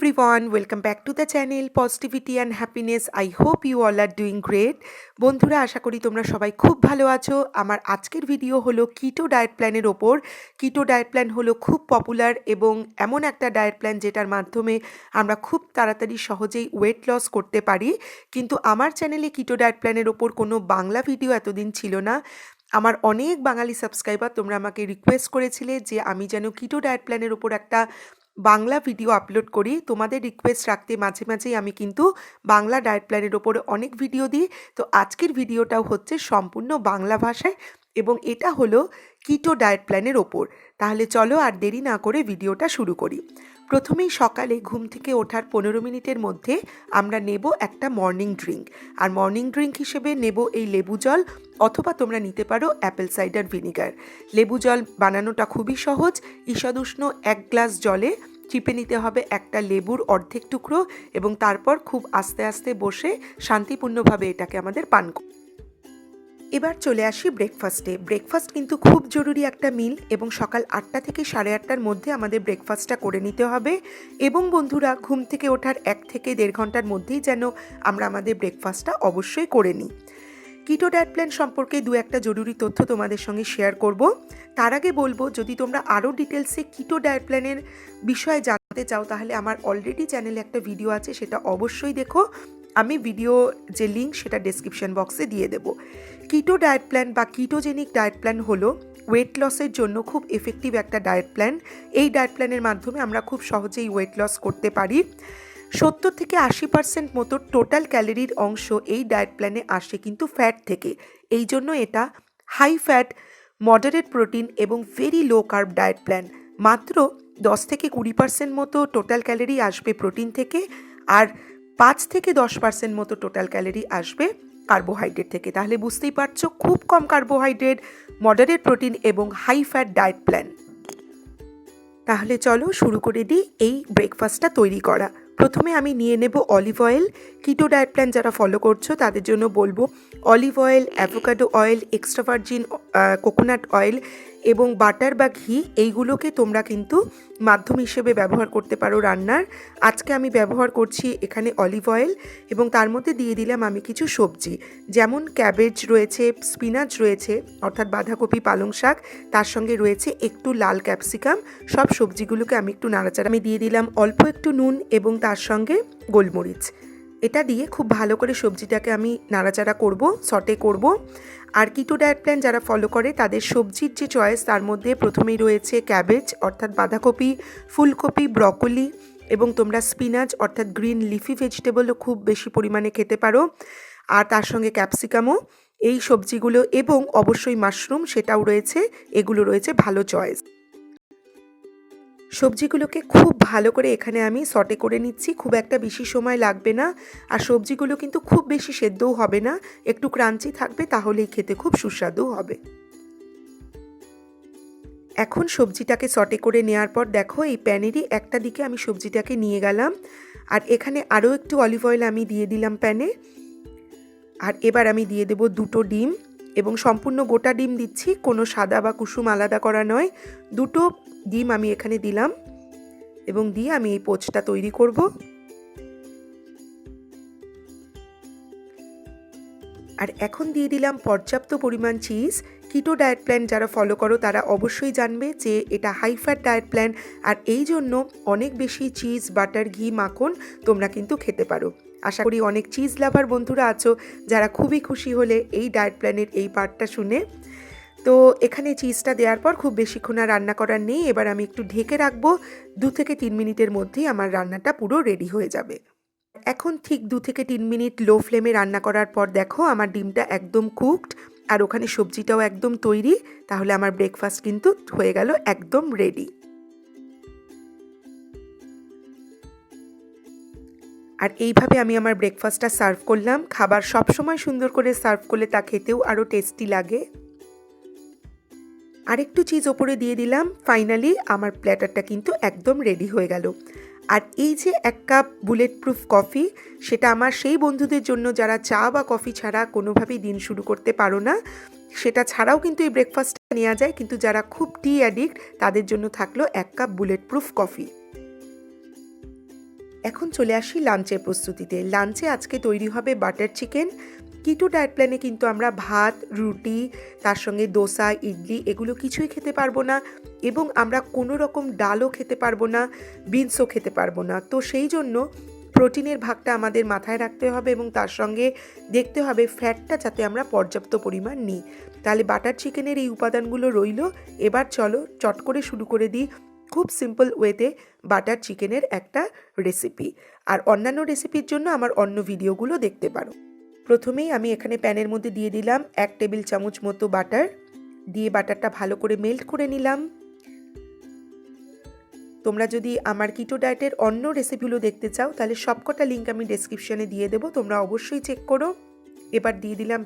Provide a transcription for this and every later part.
everyone, welcome back to the channel Positivity and Happiness. I hope you all are doing great. বন্ধুরা, আশা করি তোমরা সবাই খুব ভালো আছো। আমার আজকের ভিডিও হলো কিটো ডায়েট প্ল্যানের ওপর। কিটো ডায়েট প্ল্যান হলো খুব পপুলার এবং এমন একটা ডায়েট প্ল্যান যেটার মাধ্যমে আমরা খুব তাড়াতাড়ি সহজেই ওয়েট লস করতে পারি। কিন্তু আমার চ্যানেলে কিটো ডায়েট প্ল্যানের ওপর কোনো বাংলা ভিডিও এতদিন ছিল না। আমার অনেক বাঙালি সাবস্ক্রাইবার তোমরা আমাকে রিকোয়েস্ট করেছিলে যে আমি যেন কিটো ডায়েট প্ল্যানের ওপর একটা বাংলা ভিডিও আপলোড করি। তোমাদের রিকোয়েস্ট রাখতে মাঝে মাঝেই আমি কিন্তু বাংলা ডায়েট প্ল্যানের ওপরে অনেক ভিডিও দিই। তো আজকের ভিডিওটাও হচ্ছে সম্পূর্ণ বাংলা ভাষায় এবং এটা হলো কিটো ডায়েট প্ল্যানের ওপর। তাহলে চলো আর দেরি না করে ভিডিওটা শুরু করি। প্রথমেই সকালে ঘুম থেকে ওঠার 15 মিনিটের মধ্যে আমরা নেব একটা মর্নিং ড্রিঙ্ক। আর মর্নিং ড্রিঙ্ক হিসেবে নেব এই লেবু জল, অথবা তোমরা নিতে পারো অ্যাপেল সাইডার ভিনিগার। লেবু জল বানানোটা খুবই সহজ। ঈষদুষ্ণ 1 গ্লাস জলে চিপে নিতে হবে একটা লেবুর অর্ধেক টুকরো এবং তারপর খুব আস্তে আস্তে বসে শান্তিপূর্ণভাবে এটাকে আমাদের পান করতে। এবার চলে আসি ব্রেকফাস্টে। ব্রেকফাস্ট কিন্তু খুব জরুরি একটা মিল এবং সকাল 8টা থেকে 8:30টার মধ্যে আমাদের ব্রেকফাস্টটা করে নিতে হবে। এবং বন্ধুরা, ঘুম থেকে ওঠার 1 থেকে 1.5 ঘন্টার মধ্যেই যেন আমরা আমাদের ব্রেকফাস্টটা অবশ্যই করে নিই। কিটো ডায়েট প্ল্যান সম্পর্কে একটা জরুরি তথ্য তোমাদের সঙ্গে শেয়ার করব। তার আগে বলবো, যদি তোমরা আরও ডিটেলসে কিটো ডায়েট প্ল্যানের বিষয়ে জানতে চাও তাহলে আমার অলরেডি চ্যানেলে একটা ভিডিও আছে, সেটা অবশ্যই দেখো। আমি ভিডিও যে লিঙ্ক সেটা ডেসক্রিপশন বক্সে দিয়ে দেব। কিটো ডায়েট প্ল্যান বা কিটোজেনিক ডায়েট প্ল্যান হলো ওয়েট লসের জন্য খুব এফেক্টিভ একটা ডায়েট প্ল্যান। এই ডায়েট প্ল্যানের মাধ্যমে আমরা খুব সহজেই ওয়েট লস করতে পারি। 70 থেকে 80% মতো টোটাল ক্যালোরির অংশ এই ডায়েট প্ল্যানে আসে কিন্তু ফ্যাট থেকে। এই জন্য এটা হাই ফ্যাট, মডারেট প্রোটিন এবং very low carb diet plan. মাত্র 10 থেকে 20% মতো টোটাল ক্যালোরি আসবে প্রোটিন থেকে, আর 5 থেকে 10% মতো টোটাল ক্যালোরি আসবে কার্বোহাইড্রেট থেকে। তাহলে বুঝতেই পারছো, খুব কম কার্বোহাইড্রেট, মডারেট প্রোটিন এবং হাই ফ্যাট ডায়েট প্ল্যান। তাহলে চলো শুরু করে দিই এই ব্রেকফাস্টটা তৈরি করা। প্রথমে আমি নিয়ে নেব olive oil. Keto diet plan যারা ফলো করছো তাদের জন্য বলবো olive oil, avocado oil, extra virgin coconut oil এবং বাটার বা ঘি, এইগুলোকে তোমরা কিন্তু মাধ্যম হিসেবে ব্যবহার করতে পারো রান্নার। আজকে আমি ব্যবহার করছি এখানে অলিভ অয়েল এবং তার মধ্যে দিয়ে দিলাম আমি কিছু সবজি, যেমন ক্যাবেজ রয়েছে, স্পিনাচ রয়েছে অর্থাৎ বাঁধাকপি, পালং শাক, তার সঙ্গে রয়েছে একটু লাল ক্যাপসিকাম। সব সবজিগুলোকে আমি একটু নাড়াচাড়া, আমি দিয়ে দিলাম অল্প একটু নুন এবং তার সঙ্গে গোলমরিচ। এটা দিয়ে খুব ভালো করে সবজিটাকে আমি নাড়াচাড়া করব, সটে করব। আর কিটো ডায়েট প্ল্যান যারা ফলো করে তাদের সবজির যে চয়েস, তার মধ্যে প্রথমেই রয়েছে ক্যাবেজ অর্থাৎ বাঁধাকপি, ফুলকপি, ব্রকলি এবং তোমরা স্পিনাচ অর্থাৎ গ্রিন লিফি ভেজিটেবলও খুব বেশি পরিমাণে খেতে পারো, আর তার সঙ্গে ক্যাপসিকামও। এই সবজিগুলো এবং অবশ্যই মাশরুম, সেটাও রয়েছে। এগুলো রয়েছে ভালো চয়েস। সবজিগুলোকে খুব ভালো করে এখানে আমি সটে করে নিচ্ছি। খুব একটা বেশি সময় লাগবে না, আর সবজিগুলো কিন্তু খুব বেশি সেদ্ধও হবে না, একটু ক্রাঞ্চি থাকবে, তাহলেই খেতে খুব সুস্বাদু হবে। এখন সবজিটাকে সটে করে নেওয়ার পর দেখো, এই প্যানেরই একটা দিকে আমি সবজিটাকে নিয়ে গেলাম, আর এখানে আরও একটু অলিভ অয়েল আমি দিয়ে দিলাম প্যানে। আর এবার আমি দিয়ে দেব 2টো ডিম এবং সম্পূর্ণ গোটা ডিম দিচ্ছি, কোনো সাদা বা কুসুম আলাদা করা নয়। 2টো ডিম আমি এখানে দিলাম এবং দিয়ে আমি এই পোচটা তৈরি করব। আর এখন দিয়ে দিলাম পর্যাপ্ত পরিমাণ চিজ। কিটো ডায়েট প্ল্যান যারা ফলো করো তারা অবশ্যই জানবে যে এটা হাই ফ্যাট ডায়েট প্ল্যান, আর এই জন্য অনেক বেশি চিজ, বাটার, ঘি, মাখন তোমরা কিন্তু খেতে পারো। আশা করি অনেক চিজ লাভার বন্ধুরা আছো যারা খুবই খুশি হলে এই ডায়েট প্ল্যানের এই পার্টটা শুনে। তো এখানে চিজটা দেওয়ার পর খুব বেশিক্ষণ আর রান্না করার নেই। এবার আমি একটু ঢেকে রাখবো। 2 থেকে 3 মিনিটের মধ্যেই আমার রান্নাটা পুরো রেডি হয়ে যাবে। এখন ঠিক 2 থেকে 3 মিনিট লো ফ্লেমে রান্না করার পর দেখো আমার ডিমটা একদম কুকড, আর ওখানে সবজিটাও একদম তৈরি। তাহলে আমার ব্রেকফাস্ট কিন্তু হয়ে গেল একদম রেডি। আর এইভাবে আমি আমার ব্রেকফাস্টটা সার্ভ করলাম। খাবার সবসময় সুন্দর করে সার্ভ করলে তা খেতেও আরও টেস্টি লাগে। আরেকটু চিজ ওপরে দিয়ে দিলাম। ফাইনালি আমার প্ল্যাটারটা কিন্তু একদম রেডি হয়ে গেল। আর এই যে 1 কাপ বুলেট প্রুফ কফি, সেটা আমার সেই বন্ধুদের জন্য যারা চা বা কফি ছাড়া কোনোভাবেই দিন শুরু করতে পারো না। সেটা ছাড়াও কিন্তু এই ব্রেকফাস্টটা নেওয়া যায়, কিন্তু যারা খুব টি অ্যাডিক্ট তাদের জন্য থাকলো 1 কাপ বুলেট প্রুফ কফি। এখন চলে আসি লাঞ্চের প্রস্তুতিতে। লাঞ্চে আজকে তৈরি হবে বাটার চিকেন। কিটো ডায়েট প্ল্যানে কিন্তু আমরা ভাত, রুটি, তার সঙ্গে দোসা, ইডলি এগুলো কিছুই খেতে পারবো না, এবং আমরা কোনো রকম ডালও খেতে পারবো না, বিনসও খেতে পারবো না। তো সেই জন্য প্রোটিনের ভাগটা আমাদের মাথায় রাখতে হবে এবং তার সঙ্গে দেখতে হবে ফ্যাটটা যাতে আমরা পর্যাপ্ত পরিমাণ নিই। তাহলে বাটার চিকেনের এই উপাদানগুলো রইল। এবার চলো চট করে শুরু করে দিই খুব সিম্পল ওয়েতে বাটার চিকেনের একটা রেসিপি। আর অন্যান্য রেসিপির জন্য আমার অন্য ভিডিওগুলো দেখতে পারো। প্রথমেই আমি এখানে প্যানের মধ্যে দিয়ে দিলাম 1 টেবিল চামচ মতো বাটার, দিয়ে বাটারটা ভালো করে মেল্ট করে নিলাম। তোমরা যদি আমার কিটো ডায়েটের অন্য রেসিপিগুলো দেখতে চাও তাহলে সবকটা লিঙ্ক আমি ডেসক্রিপশনে দিয়ে দেবো, তোমরা অবশ্যই চেক করো। এবার দিয়ে দিলাম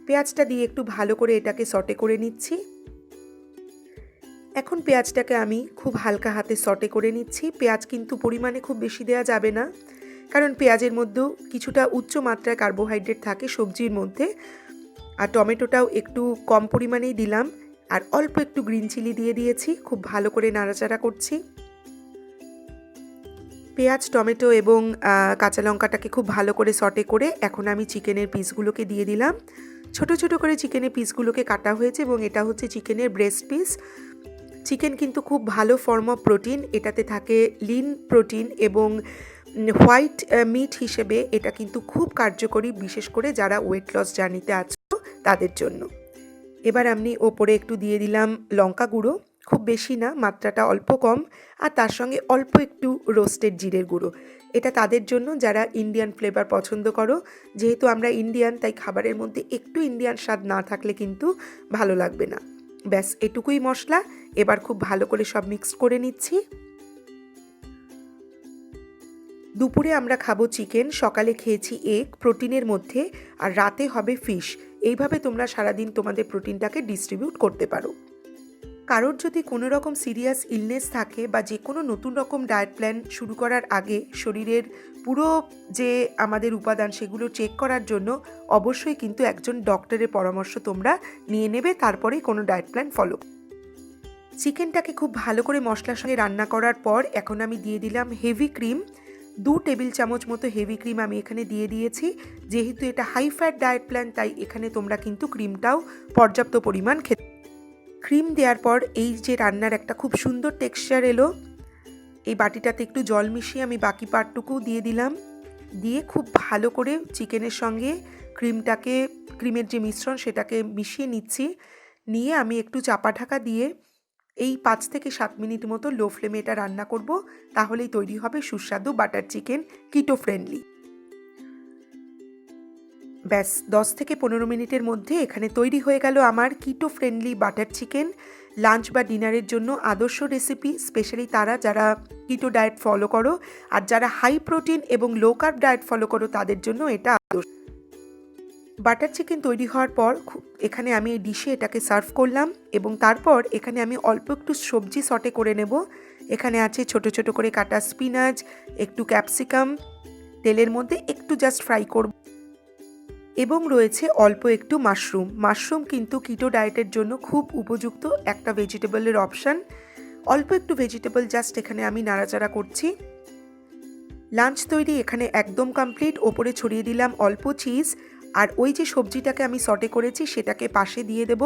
পেঁয়াজটা দিয়ে একটু ভালো করে এটাকে সটে করে নিচ্ছি। এখন পেঁয়াজটাকে আমি খুব হালকা হাতে সটে করে নিচ্ছি। পেঁয়াজ কিন্তু পরিমাণে খুব বেশি দেওয়া যাবে না, কারণ পেঁয়াজের মধ্যেও কিছুটা উচ্চ মাত্রায় কার্বোহাইড্রেট থাকে সবজির মধ্যে। আর টমেটোটাও একটু কম পরিমাণেই দিলাম, আর অল্প একটু গ্রিন চিলি দিয়ে দিয়েছি। খুব ভালো করে নাড়াচাড়া করছি। পেঁয়াজ, টমেটো এবং কাঁচা লঙ্কাটাকে খুব ভালো করে সটে করে এখন আমি চিকেনের পিসগুলোকে দিয়ে দিলাম। ছোট ছোট করে চিকেনের পিসগুলোকে কাটা হয়েছে এবং এটা হচ্ছে চিকেনের ব্রেস্ট পিস। চিকেন কিন্তু খুব ভালো ফর্ম অফ প্রোটিন, এটাতে থাকে লিন প্রোটিন এবং হোয়াইট মিট হিসেবে এটা কিন্তু খুব কার্যকরী, বিশেষ করে যারা ওয়েট লস জার্নিতে আছো তাদের জন্য। এবার আমি ওপরে একটু দিয়ে দিলাম লঙ্কা গুঁড়ো, খুব বেশি না, মাত্রাটা অল্প কম, আর তার সঙ্গে অল্প একটু রোস্টেড জিরের গুঁড়ো। এটা তাদের জন্য যারা ইন্ডিয়ান ফ্লেভার পছন্দ করো। যেহেতু আমরা ইন্ডিয়ান, তাই খাবারের মধ্যে একটু ইন্ডিয়ান স্বাদ না থাকলে কিন্তু ভালো লাগবে না। ব্যাস এটুকুই মশলা। এবার খুব ভালো করে সব মিক্স করে নিচ্ছি। দুপুরে আমরা খাবো চিকেন, সকালে খেয়েছি এগ প্রোটিনের মধ্যে, আর রাতে হবে ফিশ। এইভাবে তোমরা সারাদিন তোমাদের প্রোটিনটাকে ডিস্ট্রিবিউট করতে পারো। কারোর যদি কোনো রকম সিরিয়াস ইলনেস থাকে বা যে কোনো নতুন রকম ডায়েট প্ল্যান শুরু করার আগে শরীরের পুরো যে আমাদের উপাদান সেগুলো চেক করার জন্য অবশ্যই কিন্তু একজন ডক্টরের পরামর্শ তোমরা নিয়ে নেবে, তারপরেই কোনো ডায়েট প্ল্যান ফলো। চিকেনটাকে খুব ভালো করে মশলার সঙ্গে রান্না করার পর এখন আমি দিয়ে দিলাম হেভি ক্রিম। 2 টেবিল চামচ মতো হেভি ক্রিম আমি এখানে দিয়ে দিয়েছি। যেহেতু এটা হাই ফ্যাট ডায়েট প্ল্যান, তাই এখানে তোমরা কিন্তু ক্রিমটাও পর্যাপ্ত পরিমাণ খেতে। ক্রিম দেওয়ার পর এই যে রান্নার একটা খুব সুন্দর টেক্সচার এলো। এই বাটিটাতে একটু জল মিশিয়ে আমি বাকি পার্টটুকু দিয়ে দিলাম, দিয়ে খুব ভালো করে চিকেনের সঙ্গে ক্রিমের যে মিশ্রণ সেটাকে মিশিয়ে নিচ্ছি। নিয়ে আমি একটু চাপা ঢাকা দিয়ে এই 5 থেকে 7 মিনিট মতো লো ফ্লেমে এটা রান্না করব। তাহলেই তৈরি হবে সুস্বাদু বাটার চিকেন, কিটো ফ্রেন্ডলি। ব্যাস 10 থেকে 15 মিনিটের মধ্যে এখানে তৈরি হয়ে গেল আমার কিটো ফ্রেন্ডলি বাটার চিকেন। লাঞ্চ বা ডিনারের জন্য আদর্শ রেসিপি, স্পেশালি তারা যারা কিটো ডায়েট ফলো করো, আর যারা হাই প্রোটিন এবং লো কার্ব ডায়েট ফলো করো তাদের জন্য এটা আদর্শ। বাটার চিকেন তৈরি হওয়ার পর এখানে আমি এই ডিশে এটাকে সার্ভ করলাম, এবং তারপর এখানে আমি অল্প একটু সবজি সটে করে নেব। এখানে আছে ছোট ছোট করে কাটা স্পিনাচ, একটু ক্যাপসিকাম, তেলের মধ্যে একটু জাস্ট ফ্রাই করব, এবং রয়েছে অল্প একটু মাশরুম কিন্তু কিটো ডায়েটের জন্য খুব উপযুক্ত একটা ভেজিটেবলের অপশান। অল্প একটু ভেজিটেবল জাস্ট এখানে আমি নাড়াচাড়া করছি। লাঞ্চ তৈরি এখানে একদম কমপ্লিট। ওপরে ছড়িয়ে দিলাম অল্প চিজ, আর ওই যে সবজিটাকে আমি সটে করেছি সেটাকে পাশে দিয়ে দেব।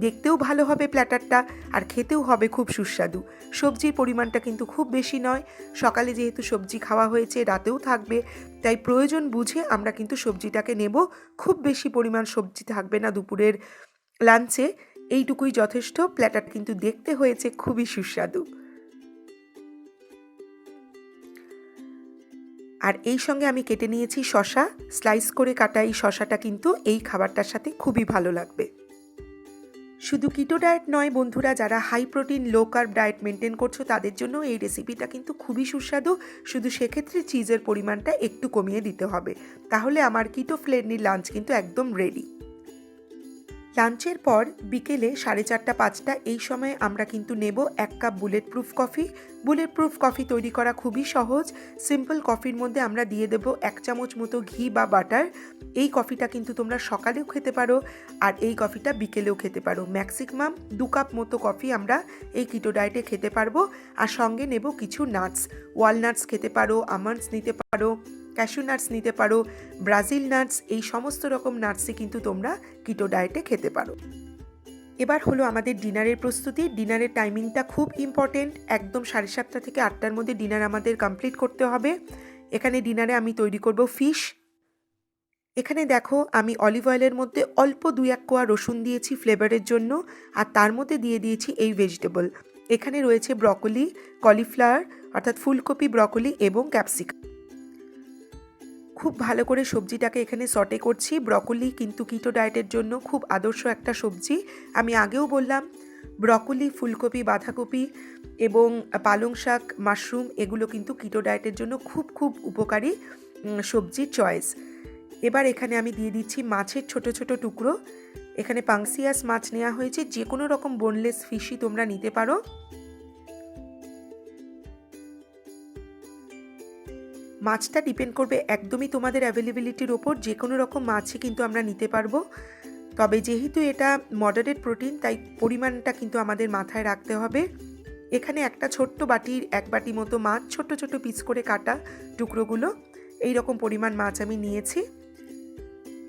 দেখতেও ভালো হবে প্ল্যাটারটা, আর খেতেও হবে খুব সুস্বাদু। সবজির পরিমাণটা কিন্তু খুব বেশি নয়। সকালে যেহেতু সবজি খাওয়া হয়েছে, রাতেও থাকবে, তাই প্রয়োজন বুঝে আমরা কিন্তু সবজিটাকে নেব। খুব বেশি পরিমাণ সবজি থাকবে না দুপুরের লাঞ্চে, এইটুকুই যথেষ্ট। প্ল্যাটার কিন্তু দেখতে হয়েছে খুবই সুস্বাদু। আর এই সঙ্গে আমি কেটে নিয়েছি শসা, স্লাইস করে কাটা এই শসাটা কিন্তু এই খাবারটার সাথে খুবই ভালো লাগবে। শুধু কিটো ডায়েট নয় বন্ধুরা, যারা high protein low carb diet maintain করছো তাদের জন্য এই রেসিপিটা কিন্তু খুবই সুস্বাদু। শুধু সেক্ষেত্রে চিজের পরিমাণটা একটু কমিয়ে দিতে হবে, তাহলে আমার কিটো ফ্রেন্ডলি লাঞ্চ কিন্তু একদম রেডি। লাঞ্চের পর বিকেলে 4:30-5টা এই সময় আমরা কিন্তু নেব 1 cup bullet proof coffee. Bullet proof coffee তৈরি করা খুবই সহজ। সিম্পল কফির মধ্যে আমরা দিয়ে দেব 1 চামচ মতো ঘি বা বাটার। এই কফিটা কিন্তু তোমরা সকালেও খেতে পারো আর এই কফিটা বিকেলেও খেতে পারো। ম্যাক্সিমাম 2 কাপ মতো কফি আমরা এই কিটো ডায়েটে খেতে পারবো। আর সঙ্গে নেব কিছু নাটস। ওয়ালনাটস খেতে পারো, আমন্ডস নিতে পারো, ক্যাশু নাটস নিতে পারো, ব্রাজিল নাটস, এই সমস্ত রকম নাটসই কিন্তু তোমরা কিটো ডায়েটে খেতে পারো। এবার হলো আমাদের ডিনারের প্রস্তুতি। ডিনারের টাইমিংটা খুব ইম্পর্টেন্ট। একদম 7:30 থেকে 8টার মধ্যে ডিনার আমাদের কমপ্লিট করতে হবে। এখানে ডিনারে আমি তৈরি করব ফিশ। এখানে দেখো আমি অলিভ অয়েলের মধ্যে অল্প 2-1 কোয়া রসুন দিয়েছি ফ্লেভারের জন্য, আর তার মধ্যে দিয়ে দিয়েছি এই ভেজিটেবল। এখানে রয়েছে ব্রকলি, কলিফ্লাওয়ার অর্থাৎ ফুলকপি, ব্রকলি এবং ক্যাপসিকাম। খুব ভালো করে সবজিটাকে এখানে সটে করছি। ব্রকলি কিন্তু কিটো ডায়েটের জন্য খুব আদর্শ একটা সবজি। আমি আগেও বললাম ব্রকলি, ফুলকপি, বাঁধাকপি এবং পালং শাক, মাশরুম এগুলো কিন্তু কিটো ডায়েটের জন্য খুব খুব উপকারী সবজির চয়েস। এবার এখানে আমি দিয়ে দিচ্ছি মাছের ছোট ছোট টুকরো। এখানে পাংসিয়াস মাছ নেওয়া হয়েছে, যে কোনো রকম বোনলেস ফিশই তোমরা নিতে পারো। মাছটা ডিপেন্ড করবে একদমই তোমাদের অ্যাভেলেবিলিটির ওপর। যে কোনো রকম মাছই কিন্তু আমরা নিতে পারবো, তবে যেহেতু এটা মডারেট প্রোটিন তাই পরিমাণটা কিন্তু আমাদের মাথায় রাখতে হবে। এখানে একটা ছোট্ট বাটির 1 বাটি মতো মাছ, ছোট ছোট পিস করে কাটা টুকরোগুলো, এই রকম পরিমাণ মাছ আমি নিয়েছি।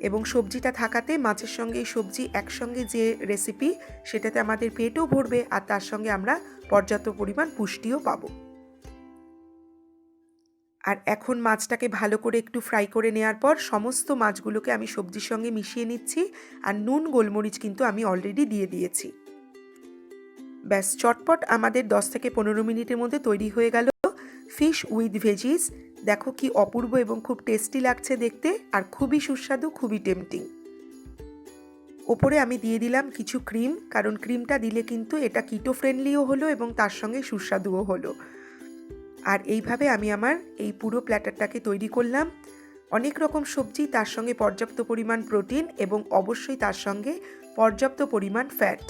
এবং সবজিটা থাকাতে মাছের সঙ্গে এই সবজি একসঙ্গে যে রেসিপি, সেটাতে আমাদের পেটও ভরবে আর তার সঙ্গে আমরা পর্যাপ্ত পরিমাণ পুষ্টিও পাবো। আর এখন মাছটাকে ভালো করে একটু ফ্রাই করে নেওয়ার পর সমস্ত মাছগুলোকে আমি সবজির সঙ্গে মিশিয়ে নিচ্ছি। আর নুন, গোলমরিচ কিন্তু আমি অলরেডি দিয়ে দিয়েছি। ব্যাস, চটপট আমাদের 10 থেকে 15 মিনিটের মধ্যে তৈরি হয়ে গেল ফিশ উইথ ভেজিস। দেখো কি অপূর্ব এবং খুব টেস্টি লাগছে দেখতে, আর খুবই সুস্বাদু, খুবই টেম্পটিং। ওপরে আমি দিয়ে দিলাম কিছু ক্রিম, কারণ ক্রিমটা দিলে কিন্তু এটা কিটো ফ্রেন্ডলিও হলো এবং তার সঙ্গে সুস্বাদুও হলো। আর এইভাবে আমি আমার এই পুরো প্ল্যাটারটাকে তৈরি করলাম। অনেক রকম সবজি, তার সঙ্গে পর্যাপ্ত পরিমাণ প্রোটিন এবং অবশ্যই তার সঙ্গে পর্যাপ্ত পরিমাণ ফ্যাট।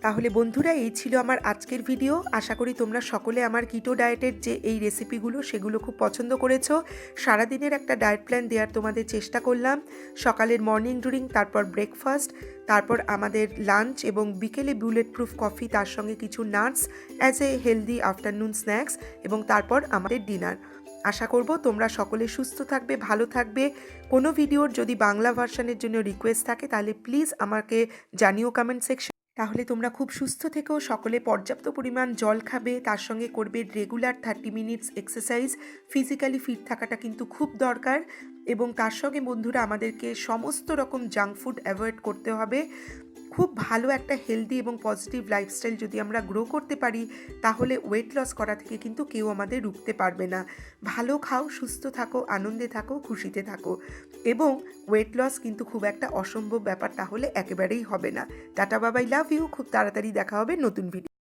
তাহলে বন্ধুরা, এই ছিল আমার আজকের ভিডিও। আশা করি তোমরা সকলে আমার কিটো ডায়েটের যে এই রেসিপিগুলো সেগুলো খুব পছন্দ করেছো। সারাদিনের একটা ডায়েট প্ল্যান দেওয়ার তোমাদের চেষ্টা করলাম। সকালের মর্নিং ড্রিঙ্ক, তারপর ব্রেকফাস্ট, তারপর আমাদের লাঞ্চ এবং বিকেলে বুলেট প্রুফ কফি, তার সঙ্গে কিছু nuts as a healthy afternoon snacks, এবং তারপর আমাদের ডিনার। আশা করব তোমরা সকলে সুস্থ থাকবে, ভালো থাকবে। কোনো ভিডিওর যদি বাংলা ভার্সনের জন্য রিকোয়েস্ট থাকে তাহলে প্লিজ আমাকে জানিও কমেন্ট সেকশন। তাহলে তোমরা খুব সুস্থ থেকেও, সকলে পর্যাপ্ত পরিমাণ জল খাবে, তার সঙ্গে করবে regular 30 minutes exercise. Physically fit থাকাটা কিন্তু খুব দরকার। এবং তার সঙ্গে বন্ধুরা আমাদেরকে সমস্ত রকম জাঙ্ক ফুড অ্যাভয়েড করতে হবে। খুব ভালো একটা হেলদি এবং পজিটিভ লাইফস্টাইল যদি আমরা গ্রো করতে পারি, তাহলে ওয়েট লস করা থেকে কিন্তু কেউ আমাদের রুখতে পারবে না। ভালো খাও, সুস্থ থাকো, আনন্দে থাকো, খুশিতে থাকো। এবং ওয়েট লস কিন্তু খুব একটা অসম্ভব ব্যাপার তাহলে একেবারেই হবে না। টাটা, বাবাই, লাভ ইউ। খুব তাড়াতাড়ি দেখা হবে নতুন ভিডিও।